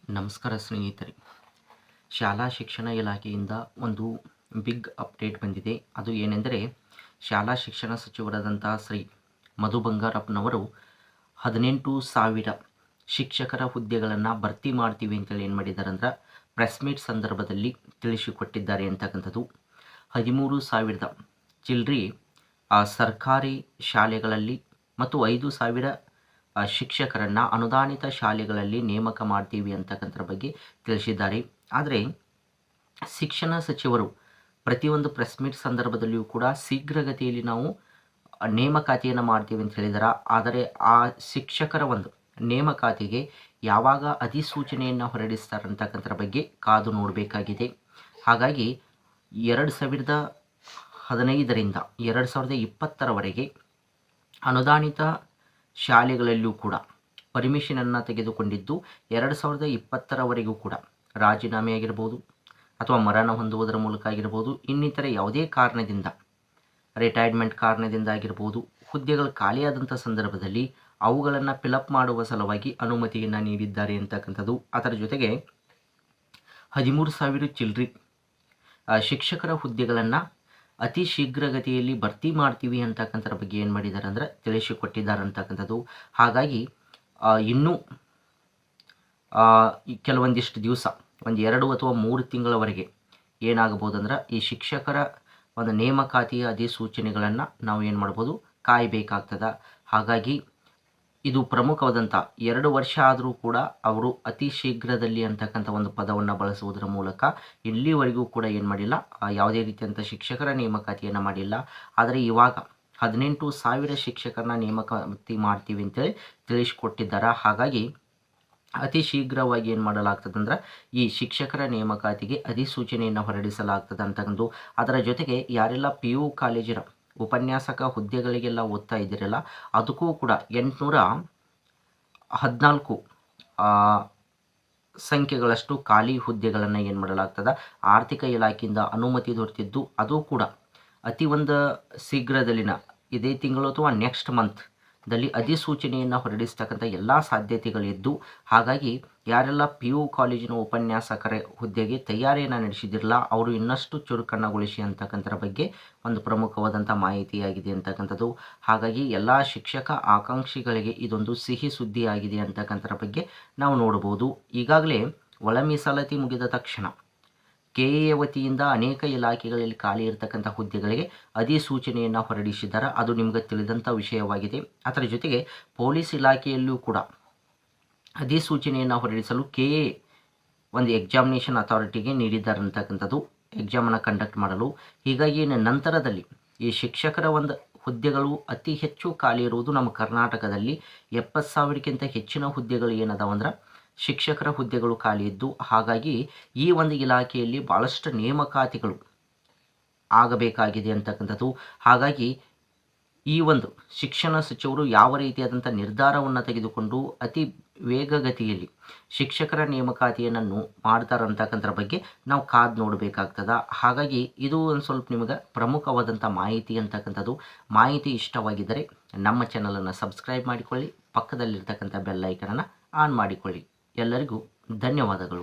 ನಮಸ್ಕಾರ ಸ್ನೇಹಿತರೆ. ಶಾಲಾ ಶಿಕ್ಷಣ ಇಲಾಖೆಯಿಂದ ಒಂದು ಬಿಗ್ ಅಪ್ಡೇಟ್ ಬಂದಿದೆ. ಅದು ಏನೆಂದರೆ, ಶಾಲಾ ಶಿಕ್ಷಣ ಸಚಿವರಾದಂತಹ ಶ್ರೀ ಮಧು ಬಂಗಾರಪ್ಪನವರು 18,000 ಶಿಕ್ಷಕರ ಹುದ್ದೆಗಳನ್ನು ಭರ್ತಿ ಮಾಡ್ತೀವಿ ಅಂತೇಳಿ ಏನು ಮಾಡಿದ್ದಾರೆ ಅಂದ್ರೆ ಪ್ರೆಸ್ ಮೀಟ್ ಸಂದರ್ಭದಲ್ಲಿ ತಿಳಿಸಿಕೊಟ್ಟಿದ್ದಾರೆ ಅಂತಕ್ಕಂಥದ್ದು. 13,000 ಚಿಲ್ಡ್ರಿ ಸರ್ಕಾರಿ ಶಾಲೆಗಳಲ್ಲಿ ಮತ್ತು 5,000 ಶಿಕ್ಷಕರನ್ನು ಅನುದಾನಿತ ಶಾಲೆಗಳಲ್ಲಿ ನೇಮಕ ಮಾಡ್ತೀವಿ ಅಂತಕ್ಕಂಥದ್ರ ಬಗ್ಗೆ ತಿಳಿಸಿದ್ದಾರೆ. ಆದರೆ ಶಿಕ್ಷಣ ಸಚಿವರು ಪ್ರತಿಯೊಂದು ಪ್ರೆಸ್ ಮೀಟ್ ಸಂದರ್ಭದಲ್ಲಿಯೂ ಕೂಡ ಶೀಘ್ರಗತಿಯಲ್ಲಿ ನಾವು ನೇಮಕಾತಿಯನ್ನು ಮಾಡ್ತೀವಿ ಅಂತ ಹೇಳಿದಾರೆ. ಆದರೆ ಆ ಶಿಕ್ಷಕರ ಒಂದು ನೇಮಕಾತಿಗೆ ಯಾವಾಗ ಅಧಿಸೂಚನೆಯನ್ನು ಹೊರಡಿಸ್ತಾರೆ ಅಂತಕ್ಕಂಥದ್ರ ಬಗ್ಗೆ ಕಾದು ನೋಡಬೇಕಾಗಿದೆ. ಹಾಗಾಗಿ 2015ರಿಂದ 2020ರವರೆಗೆ ಅನುದಾನಿತ ಶಾಲೆಗಳಲ್ಲೂ ಕೂಡ ಪರ್ಮಿಷನನ್ನು ತೆಗೆದುಕೊಂಡಿದ್ದು 2020ರವರೆಗೂ ಕೂಡ ರಾಜೀನಾಮೆ ಆಗಿರ್ಬೋದು ಅಥವಾ ಮರಣ ಹೊಂದುವುದರ ಮೂಲಕ ಆಗಿರ್ಬೋದು, ಇನ್ನಿತರ ಯಾವುದೇ ಕಾರಣದಿಂದ ರಿಟೈರ್ಮೆಂಟ್ ಕಾರಣದಿಂದ ಆಗಿರ್ಬೋದು, ಹುದ್ದೆಗಳು ಖಾಲಿಯಾದಂಥ ಸಂದರ್ಭದಲ್ಲಿ ಅವುಗಳನ್ನು ಫಿಲಪ್ ಮಾಡುವ ಸಲುವಾಗಿ ಅನುಮತಿಯನ್ನು ನೀಡಿದ್ದಾರೆ ಅಂತಕ್ಕಂಥದ್ದು. ಅದರ ಜೊತೆಗೆ 13,000 ಚಿಲ್ಡ್ರಿ ಶಿಕ್ಷಕರ ಹುದ್ದೆಗಳನ್ನು ಅತಿ ಶೀಘ್ರಗತಿಯಲ್ಲಿ ಭರ್ತಿ ಮಾಡ್ತೀವಿ ಅಂತಕ್ಕಂಥದ್ರ ಬಗ್ಗೆ ಏನು ಮಾಡಿದ್ದಾರೆ ಅಂದರೆ ತಿಳಿಸಿಕೊಟ್ಟಿದ್ದಾರೆ ಅಂತಕ್ಕಂಥದ್ದು. ಹಾಗಾಗಿ ಇನ್ನೂ ಕೆಲವೊಂದಿಷ್ಟು ದಿವಸ, ಒಂದು 2 ಅಥವಾ 3 ತಿಂಗಳವರೆಗೆ ಏನಾಗಬಹುದು ಅಂದ್ರೆ ಈ ಶಿಕ್ಷಕರ ಒಂದು ನೇಮಕಾತಿಯ ಅಧಿಸೂಚನೆಗಳನ್ನು ನಾವು ಏನು ಮಾಡ್ಬೋದು, ಕಾಯಬೇಕಾಗ್ತದೆ. ಹಾಗಾಗಿ ಇದು ಪ್ರಮುಖವಾದಂಥ 2 ವರ್ಷ ಆದರೂ ಕೂಡ ಅವರು ಅತಿ ಶೀಘ್ರದಲ್ಲಿ ಅಂತಕ್ಕಂಥ ಒಂದು ಪದವನ್ನು ಬಳಸುವುದರ ಮೂಲಕ ಇಲ್ಲಿವರೆಗೂ ಕೂಡ ಏನು ಮಾಡಿಲ್ಲ, ಯಾವುದೇ ರೀತಿಯಂಥ ಶಿಕ್ಷಕರ ನೇಮಕಾತಿಯನ್ನು ಮಾಡಿಲ್ಲ. ಆದರೆ ಇವಾಗ 18,000 ಶಿಕ್ಷಕರನ್ನ ನೇಮಕಾತಿ ಮಾಡ್ತೀವಿ ಅಂತೇಳಿ ತಿಳಿಸಿಕೊಟ್ಟಿದ್ದಾರೆ. ಹಾಗಾಗಿ ಅತಿ ಶೀಘ್ರವಾಗಿ ಏನು ಮಾಡಲಾಗ್ತದೆ ಅಂದ್ರೆ ಈ ಶಿಕ್ಷಕರ ನೇಮಕಾತಿಗೆ ಅಧಿಸೂಚನೆಯನ್ನು ಹೊರಡಿಸಲಾಗ್ತದೆ ಅಂತಕ್ಕಂಥದ್ದು. ಅದರ ಜೊತೆಗೆ ಯಾರೆಲ್ಲ PU ಕಾಲೇಜಿನ ಉಪನ್ಯಾಸಕ ಹುದ್ದೆಗಳಿಗೆಲ್ಲ ಓದ್ತಾ ಇದ್ದೀರಲ್ಲ, ಅದಕ್ಕೂ ಕೂಡ 814 ಸಂಖ್ಯೆಗಳಷ್ಟು ಖಾಲಿ ಹುದ್ದೆಗಳನ್ನು ಏನು ಮಾಡಲಾಗ್ತದೆ ಆರ್ಥಿಕ ಇಲಾಖೆಯಿಂದ ಅನುಮತಿ ದೊರೆತಿದ್ದು, ಅದು ಕೂಡ ಅತಿ ಒಂದು ಶೀಘ್ರದಲ್ಲಿನ ಇದೇ ತಿಂಗಳು ಅಥವಾ ನೆಕ್ಸ್ಟ್ ಮಂತ್ದಲ್ಲಿ ಅಧಿಸೂಚನೆಯನ್ನು ಹೊರಡಿಸ್ತಕ್ಕಂಥ ಎಲ್ಲ ಸಾಧ್ಯತೆಗಳಿದ್ದು, ಹಾಗಾಗಿ ಯಾರೆಲ್ಲ PU ಕಾಲೇಜಿನ ಉಪನ್ಯಾಸಕರ ಹುದ್ದೆಗೆ ತಯಾರಿಯನ್ನು ನಡೆಸಿದಿರಲ್ಲ ಅವರು ಇನ್ನಷ್ಟು ಚುರುಕನ್ನಗೊಳಿಸಿ ಅಂತಕ್ಕಂಥರ ಬಗ್ಗೆ ಒಂದು ಪ್ರಮುಖವಾದಂಥ ಮಾಹಿತಿಯಾಗಿದೆ ಅಂತಕ್ಕಂಥದ್ದು. ಹಾಗಾಗಿ ಎಲ್ಲ ಶಿಕ್ಷಕ ಆಕಾಂಕ್ಷಿಗಳಿಗೆ ಇದೊಂದು ಸಿಹಿ ಸುದ್ದಿಯಾಗಿದೆ ಅಂತಕ್ಕಂಥರ ಬಗ್ಗೆ ನಾವು ನೋಡ್ಬೋದು. ಈಗಾಗಲೇ ಒಳ ಮೀಸಲಾತಿ ಮುಗಿದ ತಕ್ಷಣ KA ವತಿಯಿಂದ ಅನೇಕ ಇಲಾಖೆಗಳಲ್ಲಿ ಖಾಲಿ ಇರತಕ್ಕಂಥ ಹುದ್ದೆಗಳಿಗೆ ಅಧಿಸೂಚನೆಯನ್ನು ಹೊರಡಿಸಿದ್ದಾರೆ. ಅದು ನಿಮಗೆ ತಿಳಿದಂಥ ವಿಷಯವಾಗಿದೆ. ಅದರ ಜೊತೆಗೆ ಪೊಲೀಸ್ ಇಲಾಖೆಯಲ್ಲೂ ಕೂಡ ಅಧಿಸೂಚನೆಯನ್ನು ಹೊರಡಿಸಲು KA ಒಂದು ಎಕ್ಸಾಮಿನೇಷನ್ ಅಥಾರಿಟಿಗೆ ನೀಡಿದ್ದಾರೆ ಅಂತಕ್ಕಂಥದ್ದು, ಎಕ್ಸಾಮನ್ನು ಕಂಡಕ್ಟ್ ಮಾಡಲು. ಹೀಗಾಗಿ ನಂತರದಲ್ಲಿ ಈ ಶಿಕ್ಷಕರ ಒಂದು ಹುದ್ದೆಗಳು ಅತಿ ಹೆಚ್ಚು ಖಾಲಿ ಇರುವುದು ನಮ್ಮ ಕರ್ನಾಟಕದಲ್ಲಿ 70,000ಕ್ಕಿಂತ ಹೆಚ್ಚಿನ ಹುದ್ದೆಗಳು ಏನದಾವಂದ್ರೆ ಶಿಕ್ಷಕರ ಹುದ್ದೆಗಳು ಖಾಲಿ ಇದ್ದು, ಹಾಗಾಗಿ ಈ ಒಂದು ಇಲಾಖೆಯಲ್ಲಿ ಭಾಳಷ್ಟು ನೇಮಕಾತಿಗಳು ಆಗಬೇಕಾಗಿದೆ ಅಂತಕ್ಕಂಥದ್ದು. ಹಾಗಾಗಿ ಈ ಒಂದು ಶಿಕ್ಷಣ ಸಚಿವರು ಯಾವ ರೀತಿಯಾದಂಥ ನಿರ್ಧಾರವನ್ನು ತೆಗೆದುಕೊಂಡು ಅತಿ ವೇಗಗತಿಯಲ್ಲಿ ಶಿಕ್ಷಕರ ನೇಮಕಾತಿಯನ್ನು ಮಾಡ್ತಾರೆ ಅಂತಕ್ಕಂಥರ ಬಗ್ಗೆ ನಾವು ಕಾದು ನೋಡಬೇಕಾಗ್ತದೆ. ಹಾಗಾಗಿ ಇದು ಒಂದು ಸ್ವಲ್ಪ ನಿಮಗೆ ಪ್ರಮುಖವಾದಂಥ ಮಾಹಿತಿ ಅಂತಕ್ಕಂಥದ್ದು. ಮಾಹಿತಿ ಇಷ್ಟವಾಗಿದ್ದರೆ ನಮ್ಮ ಚಾನಲನ್ನು ಸಬ್ಸ್ಕ್ರೈಬ್ ಮಾಡಿಕೊಳ್ಳಿ, ಪಕ್ಕದಲ್ಲಿರ್ತಕ್ಕಂಥ ಬೆಲ್ ಐಕನನ್ನು ಆನ್ ಮಾಡಿಕೊಳ್ಳಿ. ಎಲ್ಲರಿಗೂ ಧನ್ಯವಾದಗಳು.